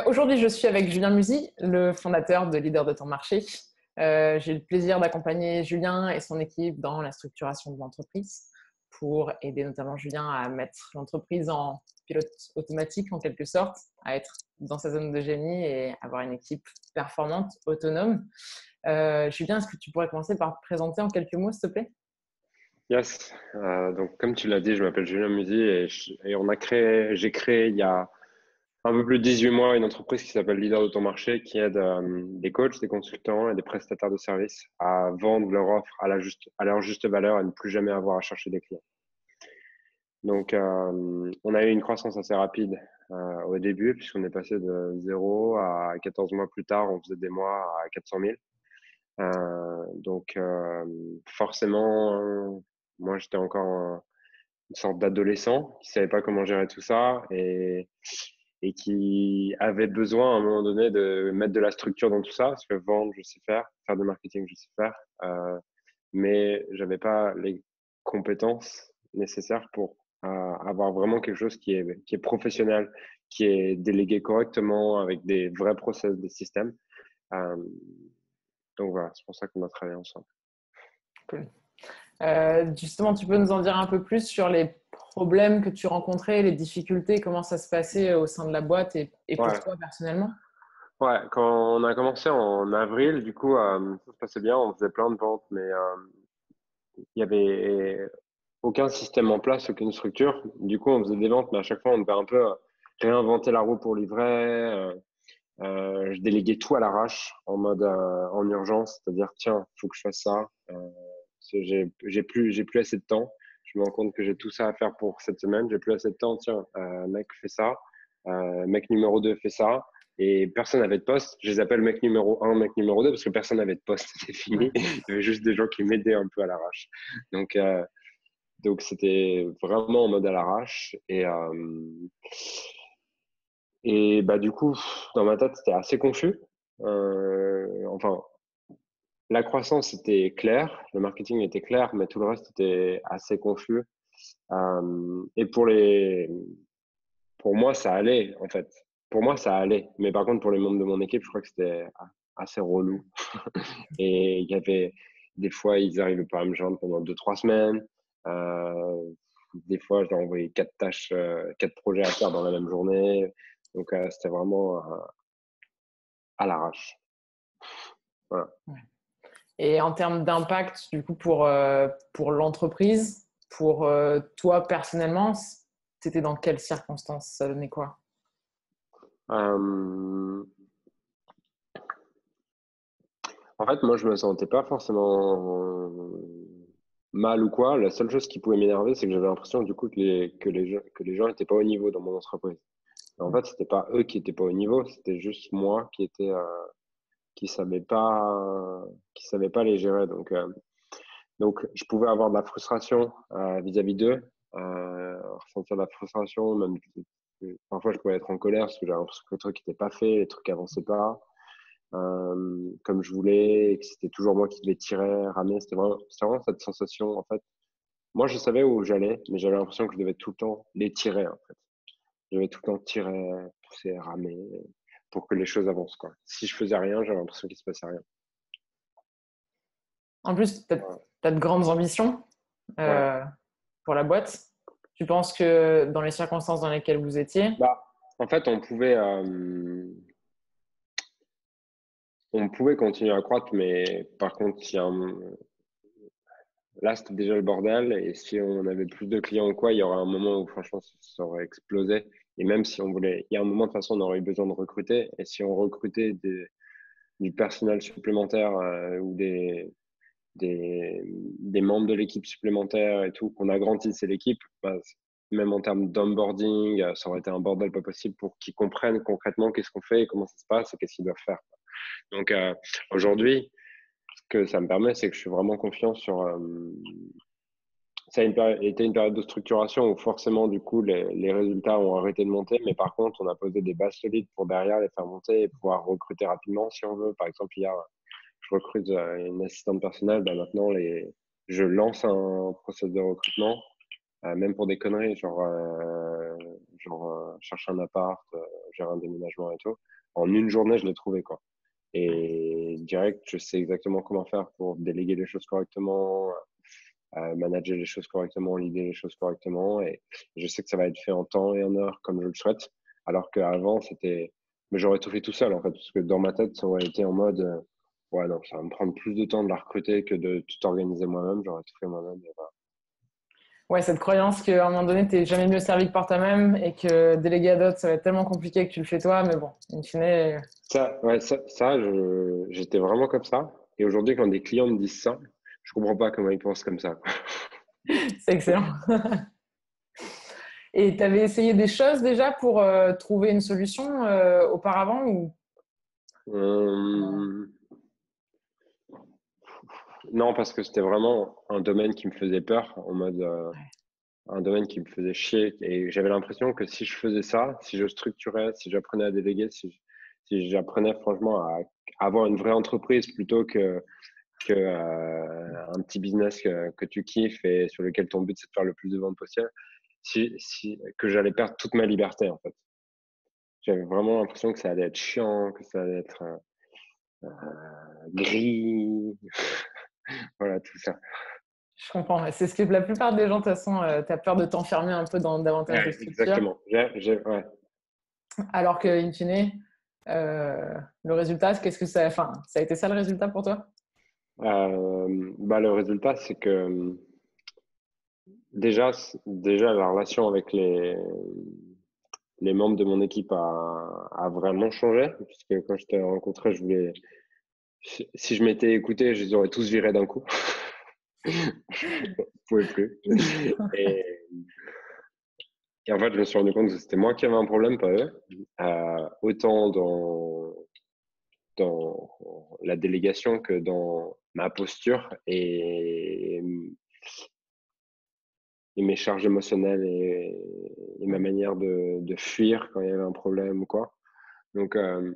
Aujourd'hui, je suis avec Julien Musy, le fondateur de Leader de ton marché. J'ai le plaisir d'accompagner Julien et son équipe dans la structuration de l'entreprise pour aider notamment Julien à mettre l'entreprise en pilote automatique en quelque sorte, à être dans sa zone de génie et avoir une équipe performante, autonome. Julien, est-ce que tu pourrais commencer par te présenter en quelques mots, s'il te plaît? Yes. Donc, comme tu l'as dit, je m'appelle Julien Musy et j'ai créé il y a un peu plus de 18 mois une entreprise qui s'appelle Leader de ton marché qui aide des coachs, des consultants et des prestataires de services à vendre leur offre à leur juste valeur et ne plus jamais avoir à chercher des clients. Donc, on a eu une croissance assez rapide au début puisqu'on est passé de 0 à 14 mois plus tard, on faisait des mois à 400 000. Forcément, moi, j'étais encore une sorte d'adolescent qui savait pas comment gérer tout ça et qui avait besoin à un moment donné de mettre de la structure dans tout ça parce que vendre je sais faire du marketing je sais faire, mais j'avais pas les compétences nécessaires pour avoir vraiment quelque chose qui est professionnel, qui est délégué correctement avec des vrais process, des systèmes. Euh, donc voilà, c'est pour ça qu'on a travaillé ensemble. Cool. Justement, tu peux nous en dire un peu plus sur les problèmes que tu rencontrais, les difficultés, comment ça se passait au sein de la boîte et pour Ouais. toi personnellement? Ouais, quand on a commencé en avril, du coup, ça se passait bien, on faisait plein de ventes, mais il y avait aucun système en place, aucune structure. Du coup, on faisait des ventes, mais à chaque fois, on devait un peu réinventer la roue pour livrer. Je déléguais tout à l'arrache, en mode en urgence, c'est-à-dire, tiens, faut que je fasse ça. Parce que j'ai plus assez de temps. Je me rends compte que j'ai tout ça à faire pour cette semaine. J'ai plus assez de temps. Tiens, mec, fais ça. Mec numéro 2 fait ça. Et personne n'avait de poste. Je les appelle mec numéro 1, mec numéro 2 parce que personne n'avait de poste. C'était Ouais. fini. Il y avait juste des gens qui m'aidaient un peu à l'arrache. Donc, euh, donc c'était vraiment en mode à l'arrache. Et bah, du coup, dans ma tête, c'était assez confus. Enfin, la croissance était claire, le marketing était clair, mais tout le reste était assez confus. Et pour moi, ça allait, en fait. Pour moi, ça allait. Mais par contre, pour les membres de mon équipe, je crois que c'était assez relou. Et il y avait des fois, ils n'arrivaient pas à me joindre pendant 2, 3 semaines. Euh, des fois, je leur envoyais 4 tâches, 4 projets à faire dans la même journée. Donc, c'était vraiment à l'arrache. Voilà. Ouais. Et en termes d'impact, du coup, pour l'entreprise, pour toi personnellement, c'était dans quelles circonstances? Ça donnait quoi? Euh, En fait, moi, je me sentais pas forcément mal ou quoi. La seule chose qui pouvait m'énerver, c'est que j'avais l'impression du coup que les gens étaient pas au niveau dans mon entreprise. Et en fait, c'était pas eux qui étaient pas au niveau, c'était juste moi qui qui savais pas les gérer. Donc, je pouvais avoir de la frustration vis-à-vis d'eux, ressentir de la frustration, même parfois je pouvais être en colère parce que j'avais l'impression que les trucs n'étaient pas faits, les trucs avançaient pas comme je voulais, et que c'était toujours moi qui devais tirer, ramener. C'était vraiment cette sensation, en fait. Moi, je savais où j'allais, mais j'avais l'impression que je devais tout le temps les tirer, en fait. Je devais tout le temps tirer, pousser, ramer, pour que les choses avancent, quoi. Si je faisais rien, j'avais l'impression qu'il se passait rien. En plus, tu Voilà. as de grandes ambitions Ouais. euh, pour la boîte. Tu penses que dans les circonstances dans lesquelles vous étiez, Bah, en fait, on pouvait continuer à croître, mais par contre, là, c'était déjà le bordel. Et si on avait plus de clients ou quoi, il y aurait un moment où, franchement, ça aurait explosé. Et même si on voulait, il y a un moment, de toute façon, on aurait eu besoin de recruter. Et si on recrutait du personnel supplémentaire ou des membres de l'équipe supplémentaire et tout, qu'on agrandissait l'équipe, bah, même en termes d'onboarding, ça aurait été un bordel pas possible pour qu'ils comprennent concrètement qu'est-ce qu'on fait, comment ça se passe et qu'est-ce qu'ils doivent faire. Donc, aujourd'hui, ce que ça me permet, c'est que je suis vraiment confiant sur ça a été une période de structuration où forcément, du coup, les résultats ont arrêté de monter. Mais par contre, on a posé des bases solides pour derrière les faire monter et pouvoir recruter rapidement si on veut. Par exemple, hier, je recrute une assistante personnelle. Ben maintenant, je lance un process de recrutement même pour des conneries, chercher un appart, gérer un déménagement et tout. En une journée, je l'ai trouvé, quoi. Et direct, je sais exactement comment faire pour déléguer les choses correctement, manager les choses correctement, leader les choses correctement. Et je sais que ça va être fait en temps et en heure comme je le souhaite. Alors qu'avant, mais j'aurais tout fait tout seul, en fait, parce que dans ma tête, ça aurait été en mode, ouais, non, ça va me prendre plus de temps de la recruter que de tout organiser moi-même. J'aurais tout fait moi-même. Et voilà. Ouais, cette croyance qu'à un moment donné, tu n'es jamais mieux servi que par toi-même et que déléguer à d'autres, ça va être tellement compliqué que tu le fais toi. Mais bon, in fine, J'étais vraiment comme ça. Et aujourd'hui, quand des clients me disent ça, je comprends pas comment ils pensent comme ça. c'est excellent. Et tu avais essayé des choses déjà pour trouver une solution auparavant ou... Euh, non, parce que c'était vraiment un domaine qui me faisait peur, en mode un domaine qui me faisait chier. Et j'avais l'impression que si je faisais ça, si je structurais, si j'apprenais à déléguer, si j'apprenais franchement à avoir une vraie entreprise plutôt que un petit business que tu kiffes et sur lequel ton but c'est de faire le plus de ventes possible, que j'allais perdre toute ma liberté en fait. J'avais vraiment l'impression que ça allait être chiant, que ça allait être gris, voilà tout ça. Je comprends. C'est ce que la plupart des gens, de toute façon, tu as peur de t'enfermer un peu dans davantage de Ouais, structures. exactement. Ouais. Alors que, in fine, le résultat, qu'est-ce que ça... Enfin, ça a été ça le résultat pour toi? Le résultat, c'est que déjà la relation avec les membres de mon équipe a vraiment changé. Puisque quand je t'ai rencontré, si je m'étais écouté, je les aurais tous virés d'un coup. Je pouvais plus. Et, et en fait, je me suis rendu compte que c'était moi qui avais un problème, pas eux. Autant dans la délégation que dans ma posture et mes charges émotionnelles et ma manière de fuir quand il y avait un problème ou quoi. Donc, euh,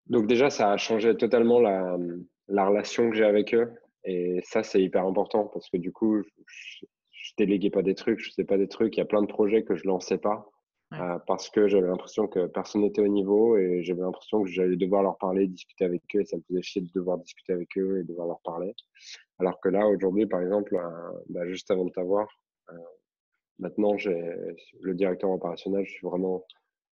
donc déjà, ça a changé totalement la relation que j'ai avec eux. Et ça, c'est hyper important parce que du coup, je déléguais pas des trucs, je faisais pas des trucs. Il y a plein de projets que je lançais pas Ouais. parce que j'avais l'impression que personne n'était au niveau et j'avais l'impression que j'allais devoir leur parler, discuter avec eux et ça me faisait chier de devoir discuter avec eux et devoir leur parler. Alors que là, aujourd'hui, par exemple, juste avant de t'avoir, euh, maintenant, j'ai le directeur opérationnel, je suis vraiment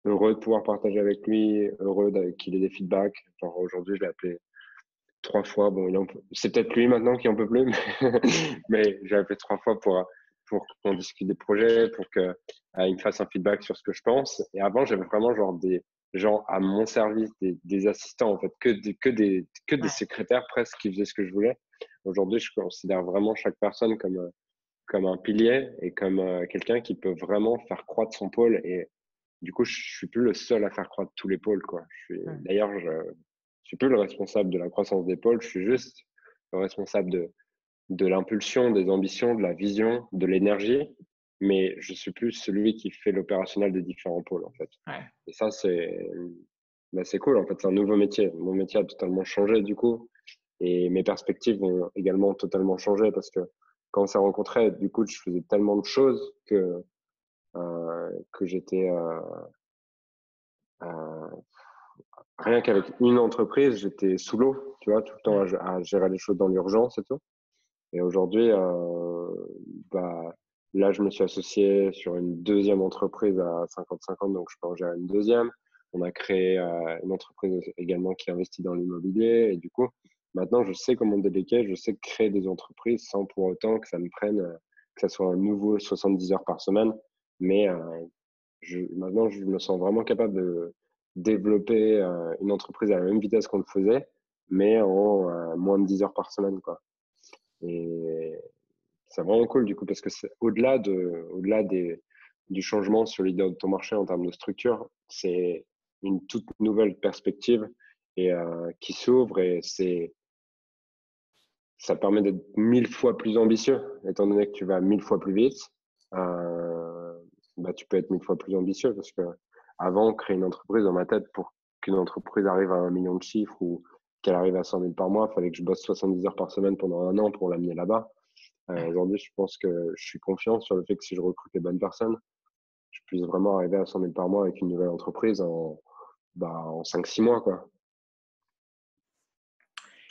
heureux de pouvoir partager avec lui, heureux qu'il ait des feedbacks. Genre aujourd'hui, je l'ai appelé 3 fois. Bon, c'est peut-être lui maintenant qui en peut plus, mais j'ai appelé 3 fois pour qu'on discute des projets, pour qu'il me fasse un feedback sur ce que je pense. Et avant, j'avais vraiment genre des gens à mon service, des assistants en fait, que des secrétaires presque qui faisaient ce que je voulais. Aujourd'hui, je considère vraiment chaque personne comme un pilier et comme quelqu'un qui peut vraiment faire croître son pôle. Et du coup, je suis plus le seul à faire croître tous les pôles, quoi. D'ailleurs, je suis plus le responsable de la croissance des pôles. Je suis juste le responsable de l'impulsion, des ambitions, de la vision, de l'énergie. Mais je suis plus celui qui fait l'opérationnel des différents pôles, en fait. Ouais. Et ça, c'est cool. En fait, c'est un nouveau métier. Mon métier a totalement changé, du coup. Et mes perspectives ont également totalement changé parce que quand on s'est rencontrés, du coup, je faisais tellement de choses que j'étais rien qu'avec une entreprise, j'étais sous l'eau, tu vois, tout le temps à gérer les choses dans l'urgence et tout. Et aujourd'hui, là, je me suis associé sur une deuxième entreprise à 50-50, donc je peux en gérer une deuxième. On a créé une entreprise également qui investit dans l'immobilier. Et du coup, maintenant, je sais comment déléguer, je sais créer des entreprises sans pour autant que ça me prenne, que ça soit un nouveau 70 heures par semaine. Mais maintenant, je me sens vraiment capable de développer une entreprise à la même vitesse qu'on le faisait, mais en moins de 10 heures par semaine, quoi. Et c'est vraiment cool, du coup, parce que c'est au-delà du changement sur l'idée de ton marché en termes de structure, c'est une toute nouvelle perspective et qui s'ouvre et ça permet d'être 1000 fois plus ambitieux, étant donné que tu vas 1000 fois plus vite. Tu peux être 1000 fois plus ambitieux parce que avant, créer une entreprise dans ma tête pour qu'une entreprise arrive à 1 million de chiffres ou qu'elle arrive à 100 000 par mois, il fallait que je bosse 70 heures par semaine pendant un an pour l'amener là-bas. Ouais. Aujourd'hui, je pense que je suis confiant sur le fait que si je recrute les bonnes personnes, je puisse vraiment arriver à 100 000 par mois avec une nouvelle entreprise en 5-6 mois, quoi.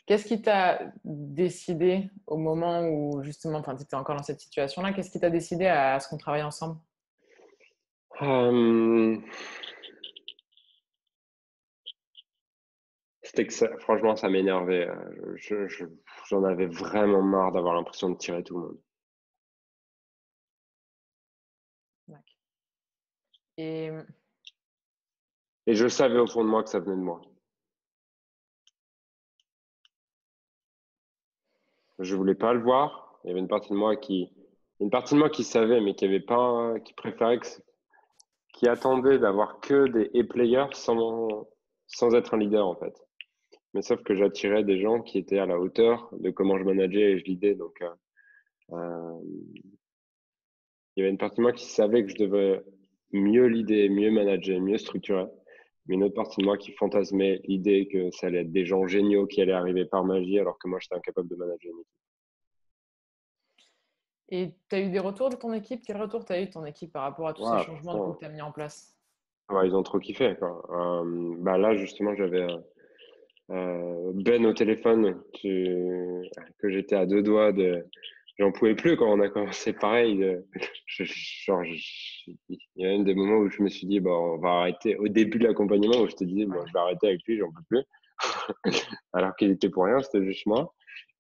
Qu'est-ce qui t'a décidé au moment où justement, tu étais encore dans cette situation-là, qu'est-ce qui t'a décidé à ce qu'on travaille ensemble? Euh, C'était que franchement, ça m'énervait. J'en avais vraiment marre d'avoir l'impression de tirer tout le monde. Et Et je savais au fond de moi que ça venait de moi. Je voulais pas le voir. Il y avait une partie de moi qui savait, mais qui avait pas, qui préférait qui attendait d'avoir que des A-players sans être un leader, en fait. Mais sauf que j'attirais des gens qui étaient à la hauteur de comment je manageais et je leadais. Donc, euh, il y avait une partie de moi qui savait que je devais mieux leader, mieux manager, mieux structurer. Mais une autre partie de moi qui fantasmait l'idée que ça allait être des gens géniaux qui allaient arriver par magie alors que moi, j'étais incapable de manager une équipe. et tu as eu des retours de ton équipe? Quel retour tu as eu de ton équipe par rapport à tous ces Ouais, changements du coup, que tu as mis en place? ouais, ils ont trop kiffé, quoi. Là, justement, j'avais Ben au téléphone que j'étais à deux doigts de. J'en pouvais plus quand on a commencé pareil. Il y a même des moments où je me suis dit, bon, on va arrêter. Au début de l'accompagnement, où je te disais, bon, je vais arrêter avec lui, j'en peux plus. Alors qu'il était pour rien, c'était juste moi.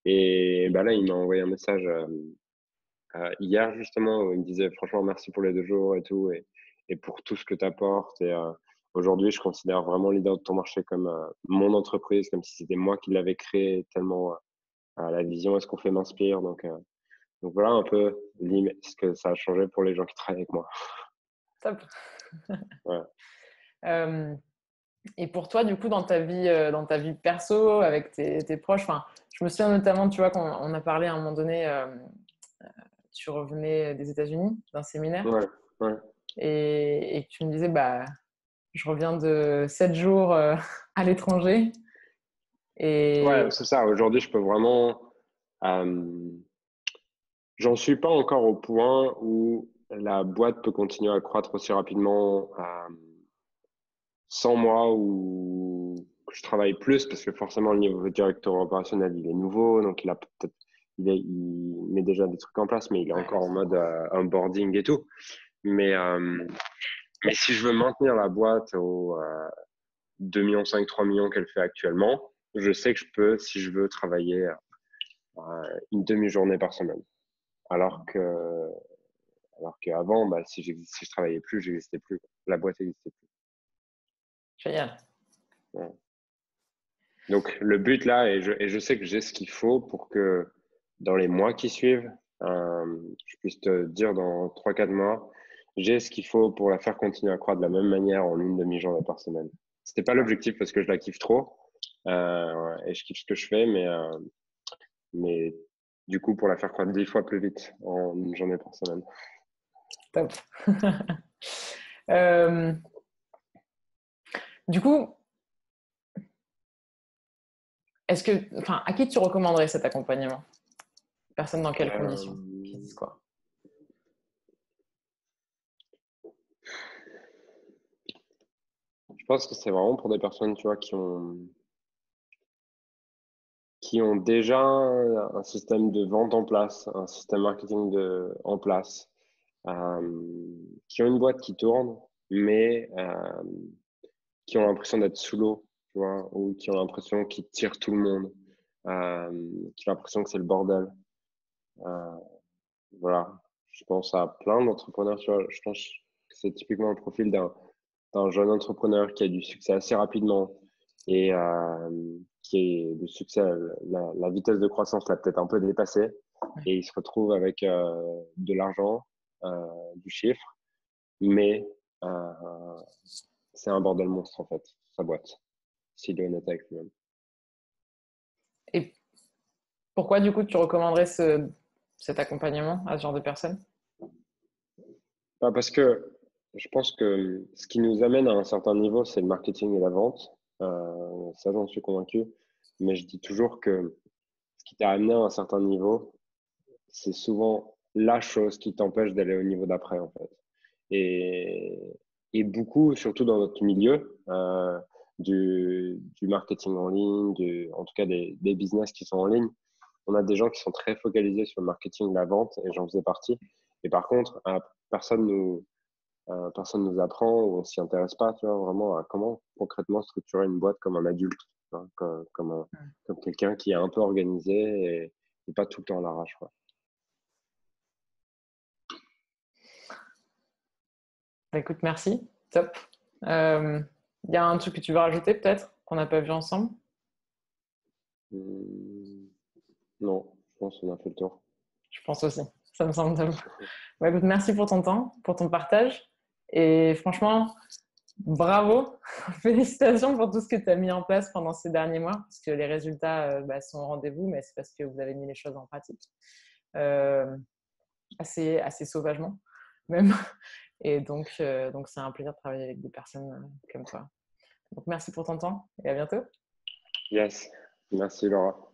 Et là, il m'a envoyé un message hier, justement, où il me disait, franchement, merci pour les 2 jours et tout, et pour tout ce que tu apportes. Et aujourd'hui, je considère vraiment Leader de ton marché comme mon entreprise, comme si c'était moi qui l'avais créé, tellement la vision et ce qu'on fait m'inspire. Donc voilà un peu ce que ça a changé pour les gens qui travaillent avec moi. Top. Ouais. Euh, et pour toi, du coup, dans ta vie perso, avec tes proches, je me souviens notamment, tu vois, qu'on on a parlé à un moment donné, tu revenais des États-Unis d'un séminaire Ouais, ouais. et que tu me disais, bah, je reviens de 7 jours à l'étranger Ouais, et c'est ça. Aujourd'hui, je peux vraiment. Euh, J'en suis pas encore au point où la boîte peut continuer à croître aussi rapidement sans moi ou que je travaille plus parce que forcément le niveau directeur opérationnel il est nouveau donc il a peut-être il met déjà des trucs en place mais il est ouais, encore en mode onboarding et tout mais si je veux maintenir la boîte au 2,5 millions 3 millions qu'elle fait actuellement je sais que je peux si je veux travailler une demi-journée par semaine alors que alors qu'avant si je travaillais plus j'existais plus la boîte n'existait plus. génial. Ouais. Donc, le but là, et je sais que j'ai ce qu'il faut pour que dans les mois qui suivent, je puisse te dire dans 3-4 mois, j'ai ce qu'il faut pour la faire continuer à croître de la même manière en une demi-journée par semaine. C'était pas Ouais, l'objectif parce que je la kiffe trop et je kiffe ce que je fais, mais du coup, pour la faire croître 10 fois plus vite en une journée par semaine. top. Euh, du coup, à qui tu recommanderais cet accompagnement? Personne dans quelles conditions? Qui Euh, disent quoi? je pense que c'est vraiment pour des personnes, tu vois, qui ont déjà un système de vente en place, un système marketing en place, qui ont une boîte qui tourne, mais qui ont l'impression d'être sous l'eau, tu vois, ou qui ont l'impression qu'ils tirent tout le monde, qui ont l'impression que c'est le bordel. Euh, voilà, je pense à plein d'entrepreneurs, tu vois, je pense que c'est typiquement le profil d'un jeune entrepreneur qui a du succès assez rapidement et qui est le succès, la vitesse de croissance l'a peut-être un peu dépassé et il se retrouve avec de l'argent, du chiffre, mais c'est un bordel monstre en fait, sa boîte, s'il est honnête avec lui-même. Et pourquoi, du coup, tu recommanderais cet accompagnement à ce genre de personnes? Parce que je pense que ce qui nous amène à un certain niveau, c'est le marketing et la vente. Ça, j'en suis convaincu. Mais je dis toujours que ce qui t'a amené à un certain niveau, c'est souvent la chose qui t'empêche d'aller au niveau d'après, en fait. Et, et beaucoup, surtout dans notre milieu, du marketing en ligne, en tout cas des business qui sont en ligne, on a des gens qui sont très focalisés sur le marketing, la vente, et j'en faisais partie. Et par contre, personne nous apprend ou on s'y intéresse pas, tu vois, vraiment à comment concrètement structurer une boîte comme un adulte, hein, comme quelqu'un qui est un peu organisé et pas tout le temps à l'arrache, quoi. Bah, écoute, merci. Top. Il y a un truc que tu veux rajouter peut-être qu'on n'a pas vu ensemble? Non, je pense qu'on a fait le tour. Je pense aussi. Ça me semble top. Bah, écoute, merci pour ton temps, pour ton partage. Et franchement, bravo. Félicitations pour tout ce que tu as mis en place pendant ces derniers mois, parce que les résultats sont au rendez-vous, mais c'est parce que vous avez mis les choses en pratique. Assez sauvagement, même. Et donc c'est un plaisir de travailler avec des personnes comme toi. Donc, merci pour ton temps et à bientôt. Yes, merci Laura.